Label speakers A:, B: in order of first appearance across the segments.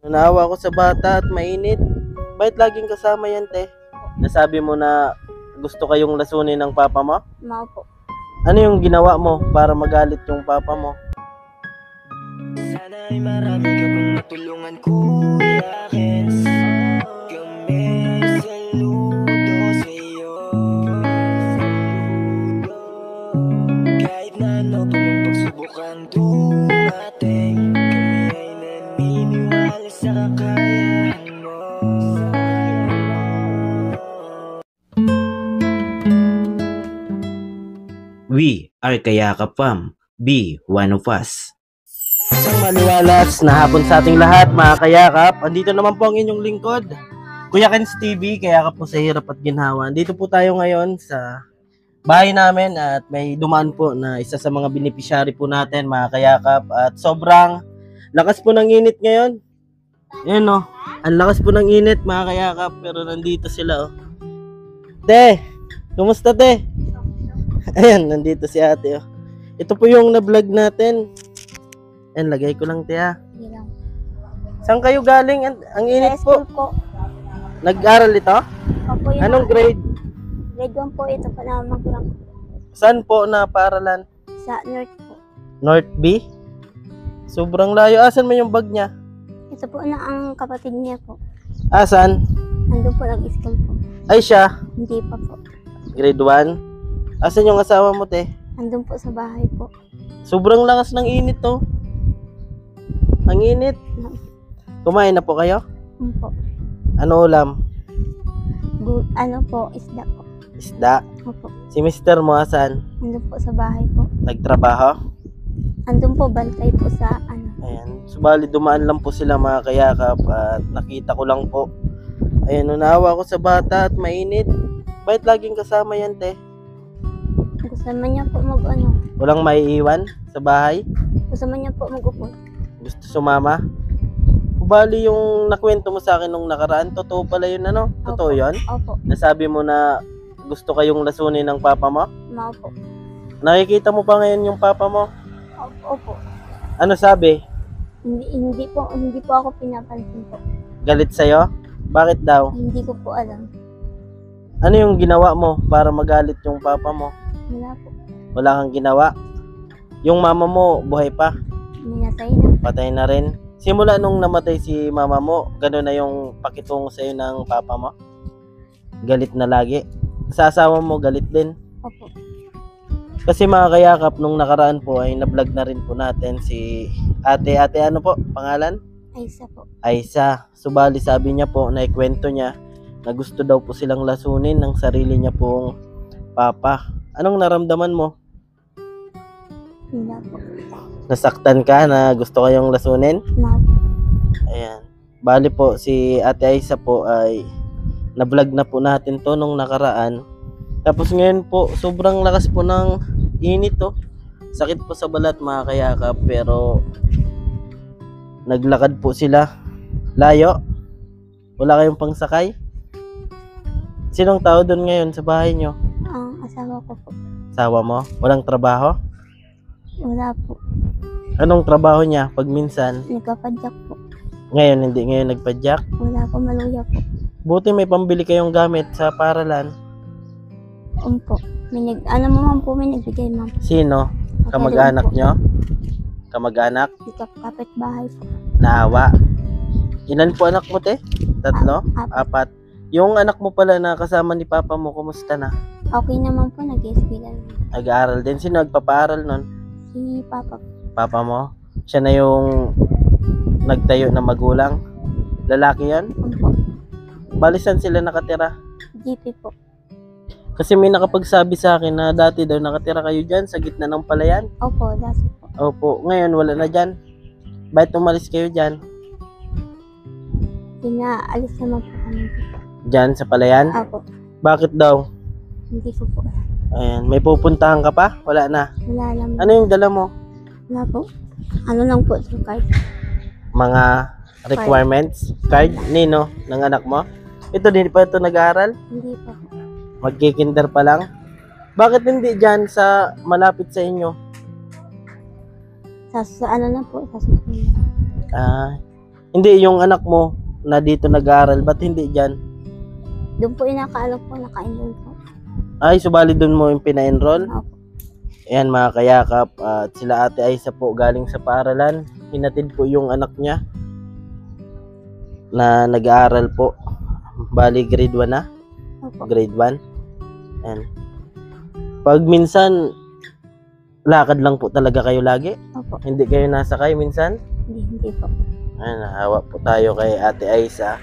A: Nanawa ako sa bata at mainit. Bakit laging kasama yan, te? Nasabi mo na gusto kayong lasunin ng papa mo?
B: Mao po.
A: Ano yung ginawa mo para magalit yung papa mo?
C: Sana ay marami ka pang matulungan, Kuya Kens. Kami saludo sa'yo. Kahit na ano pa mang pagsubukang dumating, kami ay naniniwala sa kakayahan mo.
D: We are Kayakap Fam. Be one of us.
A: Isang maliwalas na hapon sa ating lahat, mga kayakap. Andito naman po ang inyong lingkod, Kuya Kens TV, Kayakap po sa hirap at ginhawa. Dito po tayo ngayon sa bahay namin at may dumaan po na isa sa mga beneficiary po natin, mga kayakap. At sobrang lakas po ng init ngayon. Ayan o, ang lakas po ng init, mga kayakap. Pero nandito sila o. Te, kumusta te? Ayan, nandito si ate o. Ito po yung na-vlog natin. Ayan, lagay ko lang tiya.
B: Hindi lang.
A: Saan kayo galing? Ang init
B: Sa
A: po.
B: school po.
A: Nag-aral ito?
B: Opo, yung
A: Anong grade?
B: grade 1 po ito po na magulang ko.
A: Saan po na paaralan?
B: Sa North po.
A: North B? Sobrang layo. Asan mo yung bag niya?
B: Ito po na ang kapatid niya po.
A: Asan?
B: Nandun po nag-school po.
A: Ay siya.
B: Hindi pa po.
A: Grade 1. Asan yung asawa mo, te?
B: Nandun po sa bahay po.
A: Sobrang lakas ng init to. Ang init. Kumain na po kayo?
B: Po.
A: Ano ulam?
B: Ano po, isda po.
A: Isda.
B: Opo.
A: Si mister mo asan?
B: Nandun po sa bahay po.
A: Nagtrabaho?
B: Nandun po, bantay po sa ano.
A: Ayan. Subali dumaan lang po sila, mga kayakap, at nakita ko lang po. Ayan, nanawa ko sa bata at mainit. Bakit laging kasama yan, te?
B: Gusto man niya po mag-ano.
A: Walang maiiwan sa bahay?
B: Gusto man niya po mag-upo.
A: Gusto sumama? Bali yung nakwento mo sa akin nung nakaraan, totoo pala yun, ano? Totoo yun?
B: Opo.
A: Nasabi mo na gusto kayong lasunin ng papa mo?
B: Mao po.
A: Nakikita mo pa ngayon yung papa mo?
B: Opo.
A: Ano sabi?
B: Hindi po ako pinapansin po.
A: Galit sa'yo? Bakit daw?
B: Hindi ko po alam.
A: Ano yung ginawa mo para magalit yung papa mo?
B: Wala po.
A: Wala kang ginawa? Yung mama mo, buhay pa?
B: Minatay na.
A: Patay na rin? Simula nung namatay si mama mo, gano'n na yung pakitungo sa'yo ng papa mo? Galit na lagi? Sa asawa mo, galit din?
B: Opo.
A: Kasi mga kayakap, nung nakaraan po ay na-vlog na rin po natin si ate. Ate ano po, pangalan?
B: Aisa po.
A: Aisa. Subali sabi niya po, naikwento niya na gusto daw po silang lasunin ng sarili niya pong papa. Anong naramdaman mo?
B: Wala po.
A: Nasaktan ka na gusto kayong lasunin?
B: Mao po.
A: Ayan. Bali po, si ate Aisa po ay na-vlog na po natin to nung nakaraan. Tapos ngayon po, sobrang lakas po ng init to. Sakit po sa balat, mga kayakap, pero naglakad po sila. Layo. Wala kayong pangsakay? Sinong tao doon ngayon sa bahay nyo?
B: Ang asawa ko po.
A: Asawa mo? Walang trabaho?
B: Wala po.
A: Anong trabaho niya pag minsan?
B: Nagpapadyak po.
A: Ngayon, hindi ngayon nagpadyak?
B: Wala po, maluya po.
A: Buti may pambili kayong gamit sa paralan.
B: Po. Ano mo man po, may nagbigay man po.
A: Sino? Kamag-anak nyo? Kamag-anak?
B: Kapit bahay po.
A: Naawa? Ilan po anak mo, te? Tatlo?
B: Apat.
A: 4? Yung anak mo pala na kasama ni papa mo, kumusta na?
B: Okay naman po, nag-eskwela naman.
A: Nag-aaral din. Sino nagpapaaral nun?
B: Si Papa po.
A: Papa mo? Siya na yung nagtayo na magulang? Lalaki yan?
B: Po.
A: Balisan sila nakatira?
B: GP po.
A: Kasi may nakapagsabi sa akin na dati daw nakatira kayo dyan sa gitna ng palayan.
B: Opo, dasi po.
A: Opo, ngayon wala na dyan. Bakit umalis kayo dyan?
B: Pinaalis naman po kami dito.
A: Dyan sa palayan?
B: Opo.
A: Bakit daw?
B: Hindi ko po alam.
A: Ayan, may pupuntahan ka pa? Wala na.
B: Wala naman.
A: Ano yung dala mo?
B: Wala po. Ano lang po sa card.
A: Mga requirements? Card? Nino? Ng anak mo? Ito din pa ito nag-aaral?
B: Hindi pa po.
A: Magkikinder pa lang? Bakit hindi dyan sa malapit sa inyo?
B: Sa ano na po, sa susunod.
A: Hindi, yung anak mo na dito nag-aaral, ba't hindi dyan?
B: Doon po inakaalam po, naka-enroll po.
A: Ay, subali doon mo yung pina-enroll?
B: Opo.
A: Ayan mga kayakap, at sila Ate Aiza po galing sa paaralan. Hinatid po yung anak niya na nag-aaral po. Bali grade 1 na?
B: Opo.
A: Grade 1. Ayan. Pag minsan, lakad lang po talaga kayo lagi?
B: Opo.
A: Hindi kayo nasakay minsan?
B: Hindi po.
A: Ayan, nahawa po tayo kay Ate Aiza.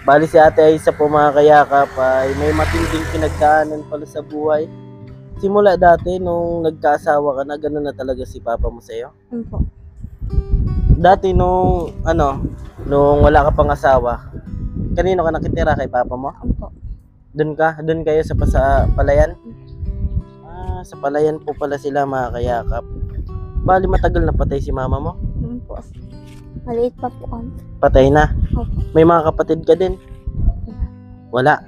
A: Bali si Ate Aiza po mga kayakap ay may matinding pinagdaanan pala sa buhay. Simula dati nung nagkaasawa ka na, gano'n na talaga si Papa mo sa'yo?
B: Opo.
A: Dati nung nung wala ka pang asawa, kanino ka nakitira, kay Papa mo?
B: Opo.
A: Doon kayo sa Palayan? Sa Palayan po pala sila mga kayakap. Bali matagal na patay si mama mo?
B: Po. Maliit pa po kami.
A: Patay na?
B: Opo.
A: May mga kapatid ka din? Wala.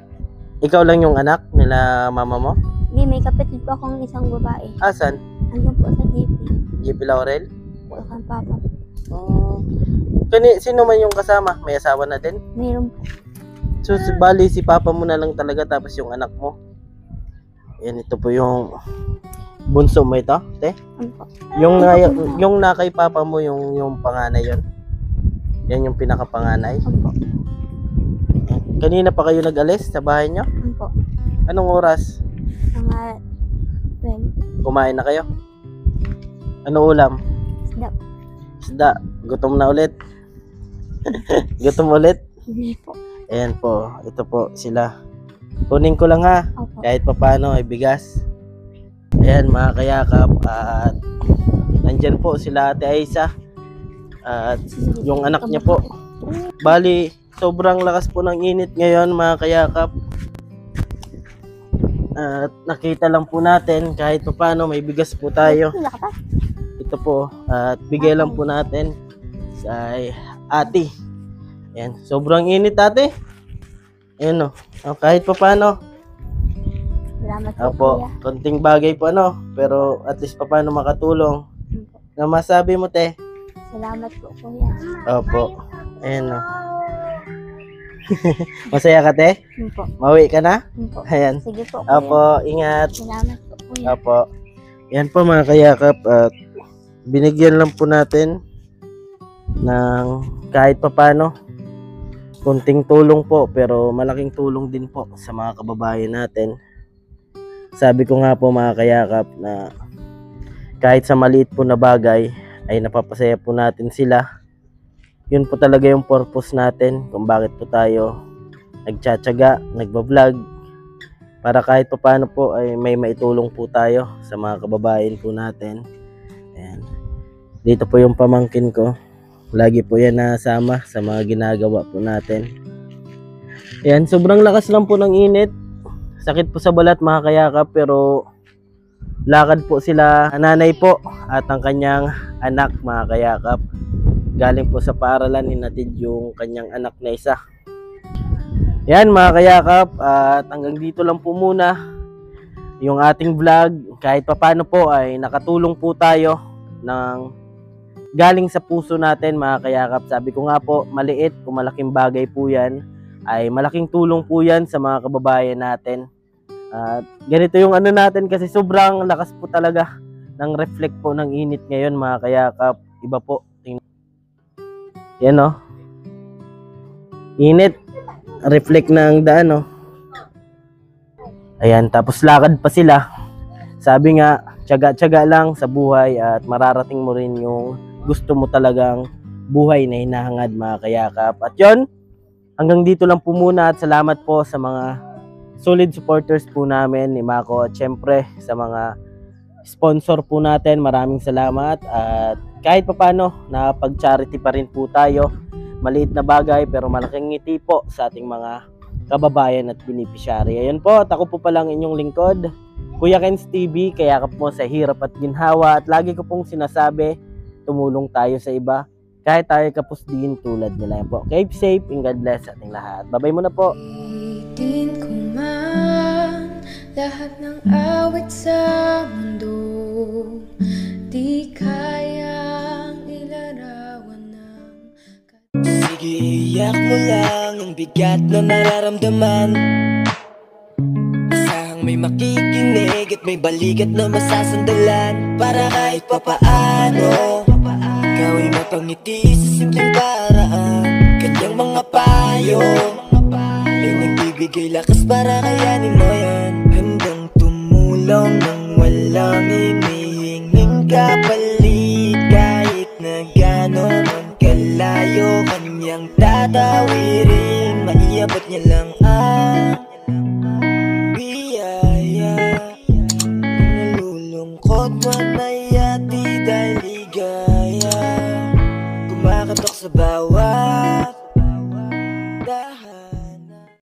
A: Ikaw lang yung anak nila mama mo?
B: Hindi, may kapatid po akong isang babae.
A: Asan?
B: Andun po sa GP.
A: JP Laurel?
B: Po kang papa.
A: Sino man yung kasama? May asawa na din?
B: Mayroon po.
A: So, bali si papa mo na lang talaga tapos yung anak mo. Yan, ito po yung bunso mo ito, te?
B: Opo.
A: Yung na kay papa mo, yung panganay yon. Yan yung pinakapanganay.
B: Opo.
A: Kanina pa kayo nag-alis sa bahay nyo?
B: Opo.
A: Anong oras?
B: Mga 12.
A: Kumain na kayo? Ano ulam?
B: Isda.
A: Isda. Gutom na ulit. Gutom ulit.
B: Hindi po.
A: Ayan po. Ito po sila. Kunin ko lang ha.
B: Opo.
A: Kahit papaano ay bigas. Ayan mga kayakap. At nandyan po sila Ate Aiza. At yung anak niya po. Bali, sobrang lakas po ng init ngayon mga kayakap. At nakita lang po natin kahit paano may bigas po tayo.
B: Wala ka pa?
A: Ito po. At bigay lang po natin sa ate. Ayan. Sobrang init ate. Ayan o. Kahit paano.
B: Salamat po,
A: Opo.
B: kuya.
A: Konting bagay po pero at least paano makatulong.
B: Opo.
A: Na masabi mo te?
B: Salamat po, kuya.
A: Opo. Ayan o. Masaya ka te?
B: Opo.
A: Mauwi ka na?
B: Opo.
A: Ayan.
B: Sige po, kuya.
A: Opo. Ingat.
B: Salamat po, kuya.
A: Opo. Yan po mga kayakap at binigyan lang po natin ng kahit papano kunting tulong po pero malaking tulong din po sa mga kababayan natin. Sabi ko nga po mga kayakap na kahit sa maliit po na bagay ay napapasaya po natin sila. Yun po talaga yung purpose natin kung bakit po tayo nagtsatsaga, nagbablog para kahit paano po ay may maitulong po tayo sa mga kababayan po natin. Ayan. Dito po yung pamangkin ko. Lagi po yan nasama sa mga ginagawa po natin. Ayan, sobrang lakas lang po ng init. Sakit po sa balat mga kayakap pero lakad po sila nanay po at ang kanyang anak mga kayakap. Galing po sa paaralan, hinatid yung kanyang anak na isa. Yan mga kayakap at hanggang dito lang po muna yung ating vlog. Kahit papano po ay nakatulong po tayo ng galing sa puso natin mga kayakap. Sabi ko nga po, maliit o malaking bagay po yan ay malaking tulong po yan sa mga kababayan natin. At ganito yung natin kasi sobrang lakas po talaga ng reflect po ng init ngayon mga kayakap. Iba po. Yan o. Init. Reflect ng daan o. Ayan, tapos lakad pa sila. Sabi nga, tiyaga-tiyaga lang sa buhay at mararating mo rin yung gusto mo talagang buhay na hinahangad mga kayakap. At yon, hanggang dito lang po muna at salamat po sa mga solid supporters po namin ni Mako at syempre sa mga sponsor po natin. Maraming salamat at kahit papano napag-charity pa rin po tayo. Maliit na bagay pero malaking ngiti po sa ating mga kababayan at beneficiary. Ayun po, at ako po palang inyong lingkod, Kuya Ken's TV, kaya ka po sa hirap at ginhawa at lagi ko pong sinasabi, tumulong tayo sa iba kahit tayo kapusdiin tulad nila. Yan po. Keep safe and God bless ating lahat. Bye-bye muna po.
E: Itin ko man lahat ng awit sa mundo, di kayang ilarawan ng
C: Sige Iiyak mo lang ang bigat na nararamdaman. Asahang may makikinig at may balikat na masasandalan. Para kahit papaano ikaw ay mapangiti sa simpleng paraan. Kanyang mga payo ay nagbibigay lakas para kayanin mo yan. Handang tumulong nang walang hinihinging kapalit. Kahit na gano'n man kalayo kanyang tatawirin, maiabot niya lang ang biyaya. Kung nalulungkot man ay ati dahil ligaya, kumakatok sa bawat